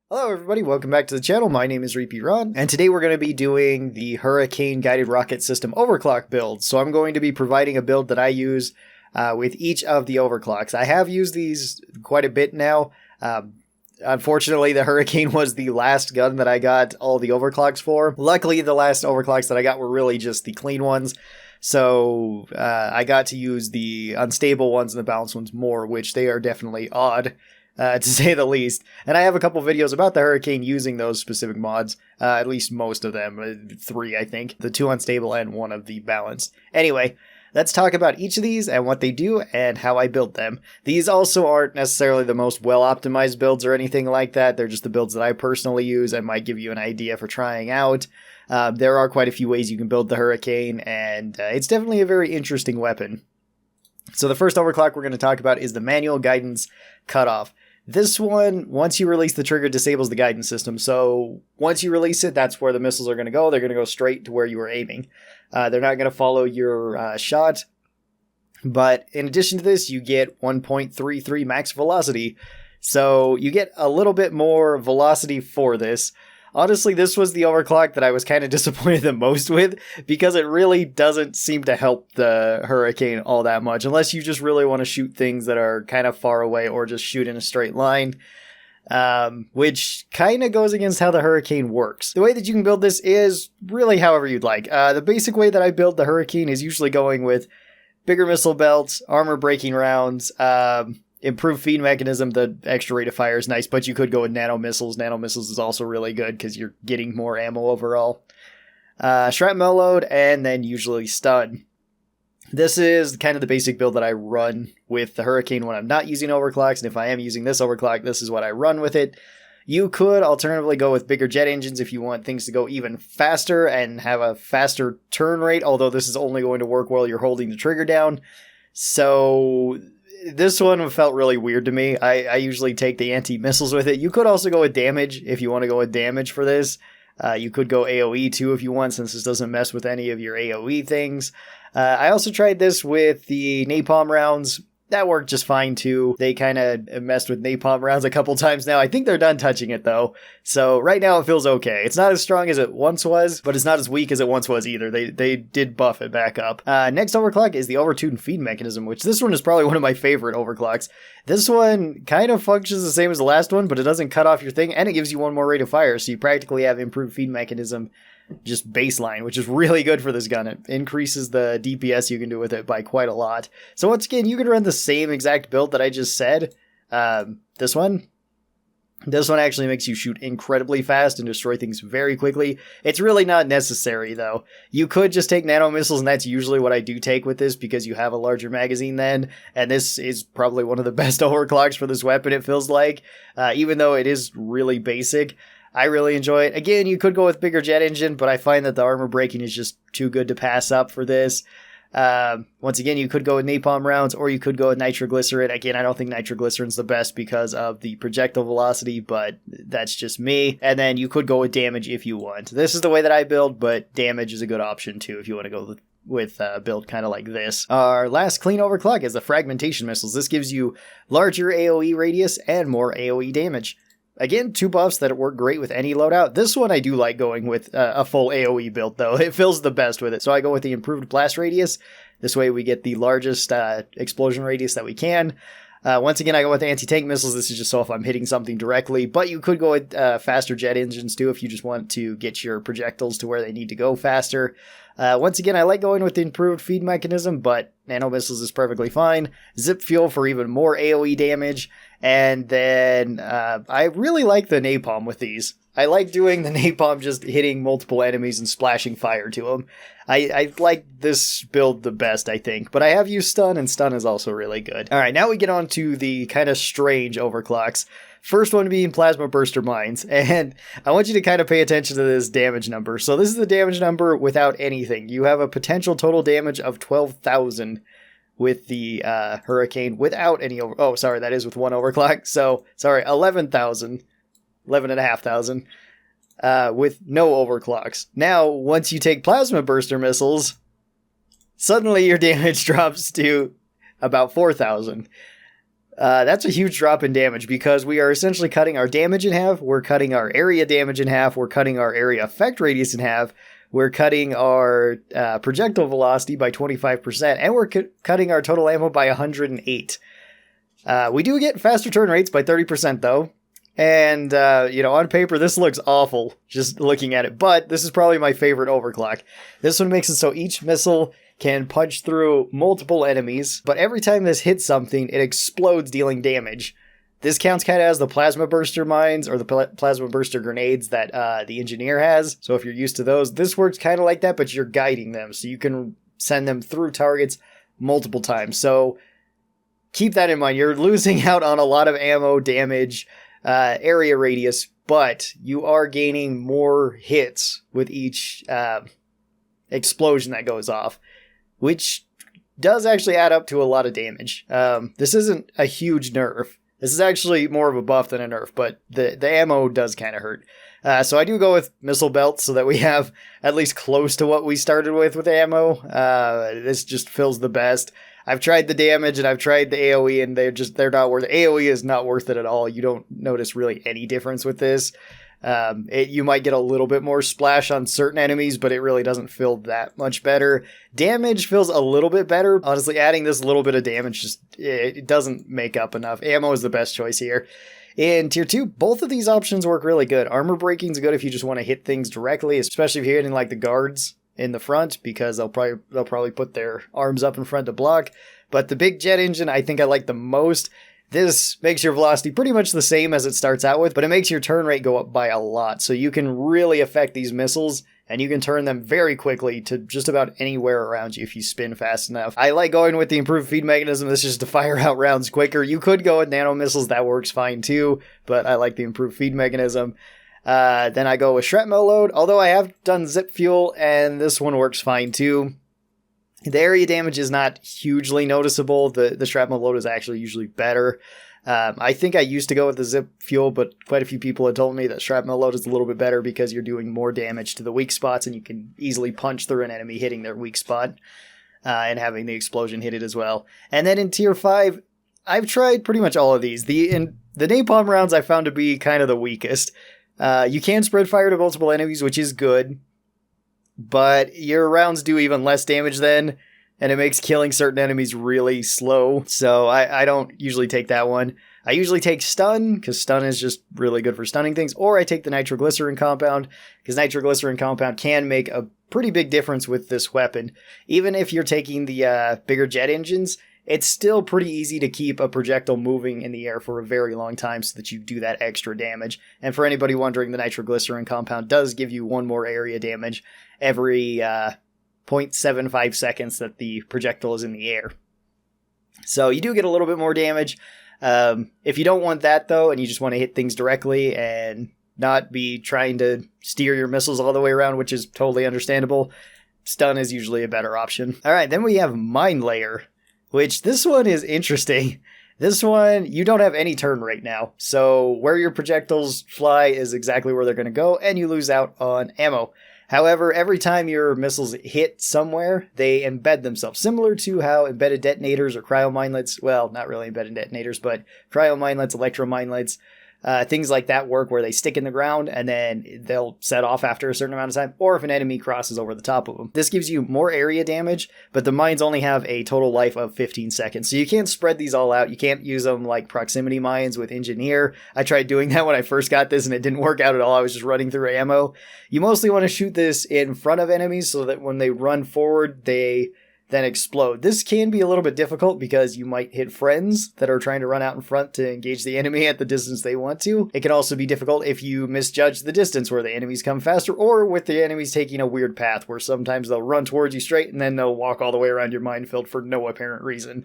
Hello everybody, welcome back to the channel. My name is Repeat Ron, and today we're going to be doing the Hurricane Guided Rocket System Overclock build. So I'm going to be providing a build that I use with each of the overclocks. I have used these quite a bit now. Unfortunately, the Hurricane was the last gun that I got all the overclocks for. Luckily, the last overclocks that I got were really just the clean ones. So I got to use the unstable ones and the balanced ones more, which they are definitely odd. To say the least. And I have a couple videos about the Hurricane using those specific mods, at least most of them, 3 I think, the 2 unstable and 1 of the balanced. Anyway, let's talk about each of these and what they do and how I built them. These also aren't necessarily the most well-optimized builds or anything like that, they're just the builds that I personally use and might give you an idea for trying out. There are quite a few ways you can build the Hurricane, and it's definitely a very interesting weapon. So the first overclock we're going to talk about is the manual guidance cutoff. This one, once you release the trigger, disables the guidance system. So once you release it, that's where the missiles are going to go. They're going to go straight to where you were aiming. They're not going to follow your shot. But in addition to this, you get 1.33 max velocity. So you get a little bit more velocity for this. Honestly, this was the overclock that I was kind of disappointed the most with, because it really doesn't seem to help the Hurricane all that much, unless you just really want to shoot things that are kind of far away or just shoot in a straight line, which kind of goes against how the Hurricane works. The way that you can build this is really however you'd like. The basic way that I build the Hurricane is usually going with bigger missile belts, armor breaking rounds, improved feed mechanism. The extra rate of fire is nice, but you could go with nano missiles. Nano missiles is also really good because you're getting more ammo overall. Shrapnel load, and then usually stun. This is kind of the basic build that I run with the Hurricane when I'm not using overclocks, and if I am using this overclock, this is what I run with it. You could alternatively go with bigger jet engines if you want things to go even faster and have a faster turn rate, although this is only going to work while you're holding the trigger down. So this one felt really weird to me. I usually take the anti-missiles with it. You could also go with damage if you want to go with damage for this. You could go AoE too if you want, since this doesn't mess with any of your AoE things. I also tried this with the napalm rounds. That worked just fine too. They kind of messed with napalm rounds a couple times now. I think they're done touching it though. So right now it feels okay. It's not as strong as it once was, but it's not as weak as it once was either. They did buff it back up. Next overclock is the Overtune feed mechanism, which this one is probably one of my favorite overclocks. This one kind of functions the same as the last one, but it doesn't cut off your thing, and it gives you 1 more rate of fire, so you practically have improved feed mechanism just baseline, which is really good for this gun. It increases the DPS you can do with it by quite a lot. So once again, you can run the same exact build that I just said. This one actually makes you shoot incredibly fast and destroy things very quickly. It's really not necessary though. You could just take nano missiles, and that's usually what I do take with this because you have a larger magazine then, and this is probably one of the best overclocks for this weapon, it feels like, even though it is really basic. I really enjoy it. Again, you could go with bigger jet engine, but I find that the armor breaking is just too good to pass up for this. Once again, you could go with napalm rounds, or you could go with nitroglycerin. Again, I don't think nitroglycerin's the best because of the projectile velocity, but that's just me. And then you could go with damage if you want. This is the way that I build, but damage is a good option too if you want to go with a build kind of like this. Our last clean overclock is the fragmentation missiles. This gives you larger AoE radius and more AoE damage. Again, 2 buffs that work great with any loadout. This one I do like going with a full AoE build, though. It feels the best with it. So I go with the improved blast radius. This way we get the largest explosion radius that we can. Once again, I go with anti-tank missiles. This is just so if I'm hitting something directly. But you could go with faster jet engines, too, if you just want to get your projectiles to where they need to go faster. Once again, I like going with the improved feed mechanism, but nano missiles is perfectly fine. Zip fuel for even more AoE damage. And then I really like the napalm with these. I like doing the napalm, just hitting multiple enemies and splashing fire to them. I like this build the best, I think. But I have used stun, and stun is also really good. Alright, now we get on to the kind of strange overclocks. First one being plasma burster mines, and I want you to kind of pay attention to this damage number. So this is the damage number without anything. You have a potential total damage of 12,000 with the Hurricane without any that is with 1 overclock. So, 11,000. 11,500 with no overclocks. Now, once you take plasma burster missiles, suddenly your damage drops to about 4,000. That's a huge drop in damage because we are essentially cutting our damage in half, we're cutting our area damage in half, we're cutting our area effect radius in half, we're cutting our projectile velocity by 25%, and we're cutting our total ammo by 108. We do get faster turn rates by 30% though, and on paper this looks awful just looking at it, but this is probably my favorite overclock. This one makes it so each missile can punch through multiple enemies, but every time this hits something, it explodes, dealing damage. This counts kind of as the plasma burster mines or the plasma burster grenades that the engineer has. So if you're used to those, this works kind of like that, but you're guiding them. So you can send them through targets multiple times. So keep that in mind. You're losing out on a lot of ammo, damage, area radius, but you are gaining more hits with each explosion that goes off, which does actually add up to a lot of damage. This isn't a huge nerf. This is actually more of a buff than a nerf, but the ammo does kind of hurt. So I do go with missile belts so that we have at least close to what we started with ammo. This just feels the best. I've tried the damage and I've tried the AoE and they're not worth it. AoE is not worth it at all. You don't notice really any difference with this. You might get a little bit more splash on certain enemies, but it really doesn't feel that much better. Damage feels a little bit better. Honestly, adding this little bit of damage it doesn't make up enough. Ammo is the best choice here. In tier 2, both of these options work really good. Armor breaking is good if you just want to hit things directly, especially if you're hitting like the guards in the front, because they'll probably put their arms up in front to block. But the big jet engine I think I like the most. This makes your velocity pretty much the same as it starts out with, but it makes your turn rate go up by a lot. So you can really affect these missiles, and you can turn them very quickly to just about anywhere around you if you spin fast enough. I like going with the improved feed mechanism. This is just to fire out rounds quicker. You could go with nano missiles. That works fine too, but I like the improved feed mechanism. Then I go with shrapnel load, although I have done zip fuel, and this one works fine too. The area damage is not hugely noticeable. The shrapnel load is actually usually better. I think I used to go with the zip fuel, but quite a few people had told me that shrapnel load is a little bit better because you're doing more damage to the weak spots and you can easily punch through an enemy hitting their weak spot and having the explosion hit it as well. And then in tier 5, I've tried pretty much all of these. The napalm rounds I found to be kind of the weakest. You can spread fire to multiple enemies, which is good, but your rounds do even less damage then, and it makes killing certain enemies really slow, so I don't usually take that one. I usually take stun, because stun is just really good for stunning things, or I take the nitroglycerin compound, because nitroglycerin compound can make a pretty big difference with this weapon. Even if you're taking the bigger jet engines, it's still pretty easy to keep a projectile moving in the air for a very long time so that you do that extra damage. And for anybody wondering, the nitroglycerin compound does give you one more area damage every 0.75 seconds that the projectile is in the air. So you do get a little bit more damage. If you don't want that though, and you just want to hit things directly and not be trying to steer your missiles all the way around, which is totally understandable, stun is usually a better option. Alright, then we have Mine Layer, which this one is interesting. This one, you don't have any turn right now, so where your projectiles fly is exactly where they're going to go, and you lose out on ammo. However, every time your missiles hit somewhere, they embed themselves, similar to how embedded detonators or cryo-minelets, well, not really embedded detonators, but cryo-minelets, electro-minelets, things like that work, where they stick in the ground and then they'll set off after a certain amount of time, or if an enemy crosses over the top of them. This gives you more area damage, but the mines only have a total life of 15 seconds, so you can't spread these all out. You can't use them like proximity mines with Engineer. I tried doing that when I first got this and it didn't work out at all. I was just running through ammo. You mostly want to shoot this in front of enemies so that when they run forward, they then explode. This can be a little bit difficult because you might hit friends that are trying to run out in front to engage the enemy at the distance they want to. It can also be difficult if you misjudge the distance, where the enemies come faster, or with the enemies taking a weird path where sometimes they'll run towards you straight and then they'll walk all the way around your minefield for no apparent reason.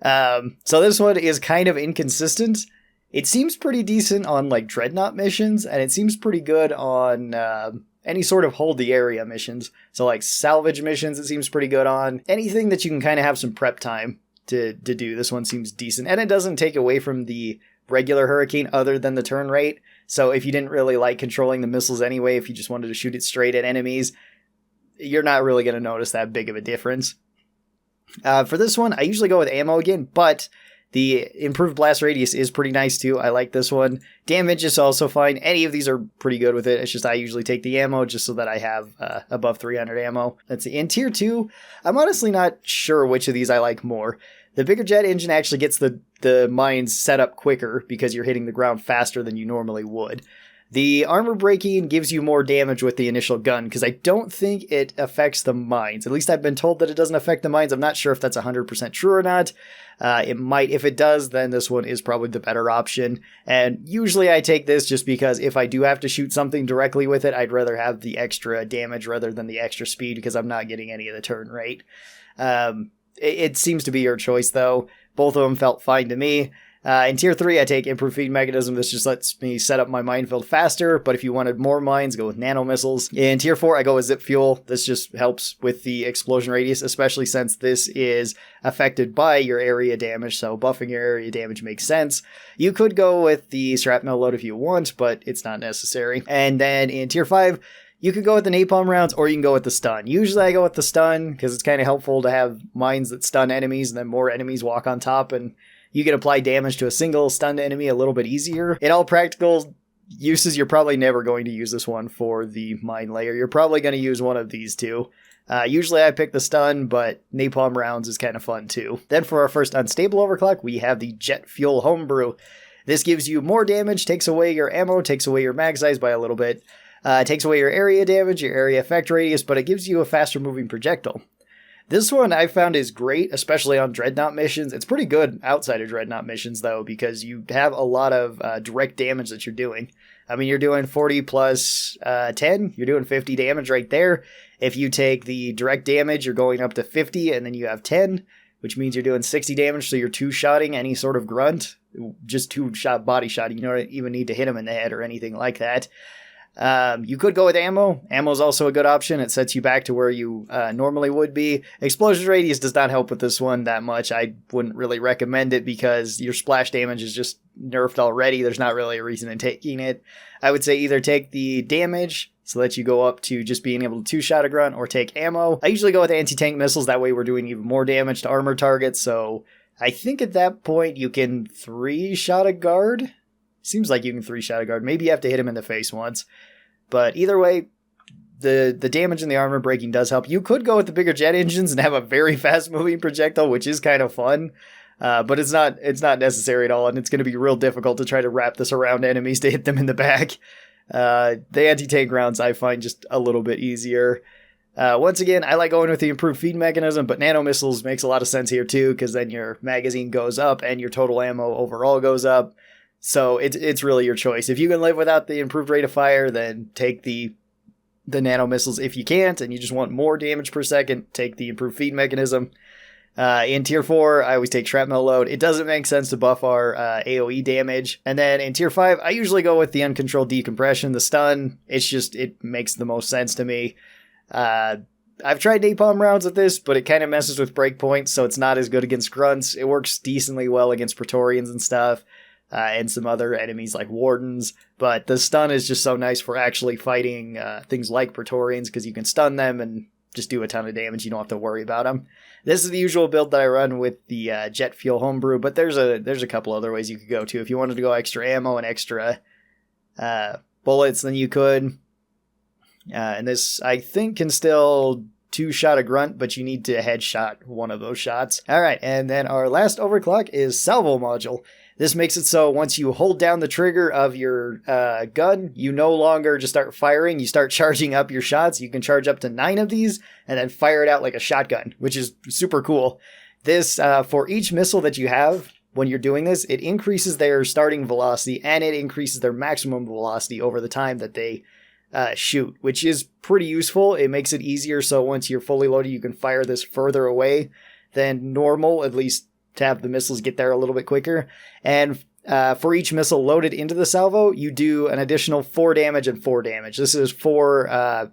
So this one is kind of inconsistent. It seems pretty decent on like Dreadnought missions, and it seems pretty good on any sort of hold the area missions. So like salvage missions, it seems pretty good on. Anything that you can kind of have some prep time to do, this one seems decent. And it doesn't take away from the regular Hurricane other than the turn rate. So if you didn't really like controlling the missiles anyway, if you just wanted to shoot it straight at enemies, you're not really going to notice that big of a difference. For this one, I usually go with ammo again, but The improved blast radius is pretty nice too. I like this one. Damage is also fine. Any of these are pretty good with it. It's just I usually take the ammo just so that I have above 300 ammo. Let's see. In tier 2, I'm honestly not sure which of these I like more. The bigger jet engine actually gets the mines set up quicker because you're hitting the ground faster than you normally would. The armor breaking gives you more damage with the initial gun because I don't think it affects the mines. At least I've been told that it doesn't affect the mines. I'm not sure if that's 100% true or not. It might. If it does, then this one is probably the better option. And usually I take this just because if I do have to shoot something directly with it, I'd rather have the extra damage rather than the extra speed because I'm not getting any of the turn rate. It seems to be your choice though. Both of them felt fine to me. In tier 3, I take improved feed mechanism. This just lets me set up my minefield faster, but if you wanted more mines, go with nano missiles. In tier 4, I go with zip fuel. This just helps with the explosion radius, especially since this is affected by your area damage, so buffing your area damage makes sense. You could go with the shrapnel load if you want, but it's not necessary. And then in tier 5, you could go with the napalm rounds or you can go with the stun. Usually I go with the stun because it's kind of helpful to have mines that stun enemies and then more enemies walk on top and you can apply damage to a single stunned enemy a little bit easier. In all practical uses, you're probably never going to use this one for the mine layer. You're probably going to use one of these two. Usually I pick the stun, but napalm rounds is kind of fun too. Then for our first unstable overclock, we have the jet fuel homebrew. This gives you more damage, takes away your ammo, takes away your mag size by a little bit. Takes away your area damage, your area effect radius, but it gives you a faster moving projectile. This one I found is great, especially on Dreadnought missions. It's pretty good outside of Dreadnought missions, though, because you have a lot of direct damage that you're doing. I mean, you're doing 40 plus 10. You're doing 50 damage right there. If you take the direct damage, you're going up to 50, and then you have 10, which means you're doing 60 damage, so you're two-shotting any sort of grunt. Just two-shot body shot. You don't even need to hit him in the head or anything like that. You could go with ammo. Ammo is also a good option. It sets you back to where you normally would be. Explosion radius does not help with this one that much. I wouldn't really recommend it because your splash damage is just nerfed already. There's not really a reason in taking it. I would say either take the damage so that you go up to just being able to two-shot a grunt or take ammo. I usually go with anti-tank missiles. That way we're doing even more damage to armor targets. So I think at that point you can three-shot a guard. Seems like you can three-shot a guard. Maybe you have to hit him in the face once. But either way, the damage and the armor breaking does help. You could go with the bigger jet engines and have a very fast-moving projectile, which is kind of fun. But it's not necessary at all, and it's going to be real difficult to try to wrap this around enemies to hit them in the back. The anti-tank rounds I find just a little bit easier. Once again, I like going with the improved feed mechanism, but nano missiles makes a lot of sense here too, because then your magazine goes up and your total ammo overall goes up. So it's really your choice. If you can live without the improved rate of fire, then take the nano missiles. If you can't and you just want more damage per second, take the improved feed mechanism. In tier 4, I always take shrapnel load. It doesn't make sense to buff our AoE damage. And then in tier 5, I usually go with the uncontrolled decompression, the stun. It makes the most sense to me. I've tried napalm rounds with this, but it kind of messes with breakpoints, so it's not as good against grunts. It works decently well against Praetorians and stuff. And some other enemies like Wardens, but the stun is just so nice for actually fighting things like Praetorians because you can stun them and just do a ton of damage. You don't have to worry about them. This is the usual build that I run with the jet fuel homebrew, but there's a couple other ways you could go to. If you wanted to go extra ammo and extra bullets, then you could. And this, I think, can still two-shot a grunt, but you need to headshot one of those shots. All right, and then our last overclock is Salvo Module. This makes it so once you hold down the trigger of your gun, you no longer just start firing, you start charging up your shots. You can charge up to 9 of these and then fire it out like a shotgun, which is super cool. This, for each missile that you have when you're doing this, it increases their starting velocity and it increases their maximum velocity over the time that they shoot, which is pretty useful. It makes it easier, so once you're fully loaded, you can fire this further away than normal, at least to have the missiles get there a little bit quicker. And for each missile loaded into the salvo, you do an additional 4 damage and 4 damage. This is for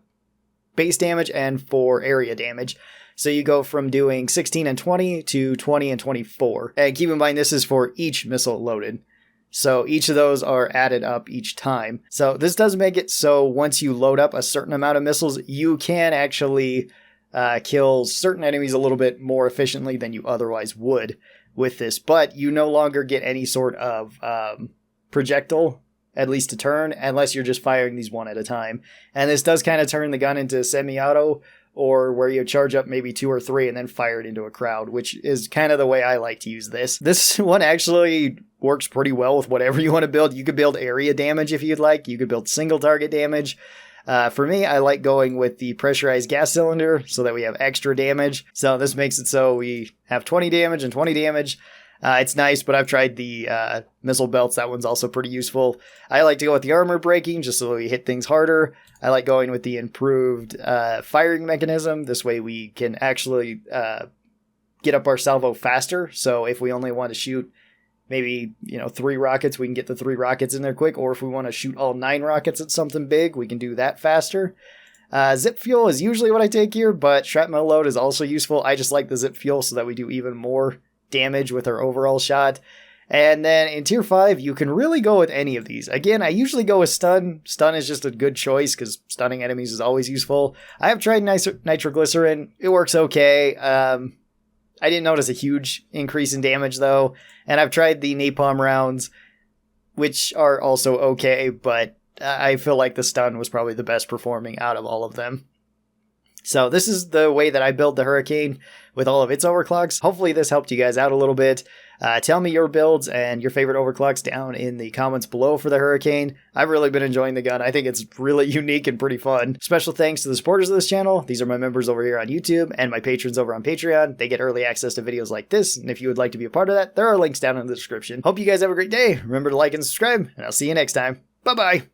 base damage and for area damage. So you go from doing 16 and 20 to 20 and 24. And keep in mind, this is for each missile loaded. So each of those are added up each time. So this does make it so once you load up a certain amount of missiles, you can actually kill certain enemies a little bit more efficiently than you otherwise would. with this, but you no longer get any sort of projectile, at least a turn, unless you're just firing these one at a time. And this does kind of turn the gun into semi-auto, or where you charge up maybe 2 or 3 and then fire it into a crowd, which is kind of the way I like to use this. This one actually works pretty well with whatever you want to build. You could build area damage if you'd like. You could build single target damage. For me, I like going with the pressurized gas cylinder so that we have extra damage. So this makes it so we have 20 damage and 20 damage. It's nice, but I've tried the missile belts. That one's also pretty useful. I like to go with the armor breaking just so we hit things harder. I like going with the improved firing mechanism. This way we can actually get up our salvo faster. So if we only want to shoot maybe 3 rockets, we can get the 3 rockets in there quick. Or if we want to shoot all 9 rockets at something big, we can do that faster. Zip fuel is usually what I take here, but shrapnel load is also useful. I just like the zip fuel so that we do even more damage with our overall shot. And then in tier 5, you can really go with any of these. Again, I usually go with stun. Stun is just a good choice because stunning enemies is always useful. I have tried nitroglycerin. It works okay. I didn't notice a huge increase in damage though. And I've tried the napalm rounds, which are also okay, but I feel like the stun was probably the best performing out of all of them. So this is the way that I build the Hurricane with all of its overclocks. Hopefully this helped you guys out a little bit. Tell me your builds and your favorite overclocks down in the comments below for the Hurricane. I've really been enjoying the gun. I think it's really unique and pretty fun. Special thanks to the supporters of this channel. These are my members over here on YouTube and my patrons over on Patreon. They get early access to videos like this, and if you would like to be a part of that, there are links down in the description. Hope you guys have a great day. Remember to like and subscribe, and I'll see you next time. Bye-bye!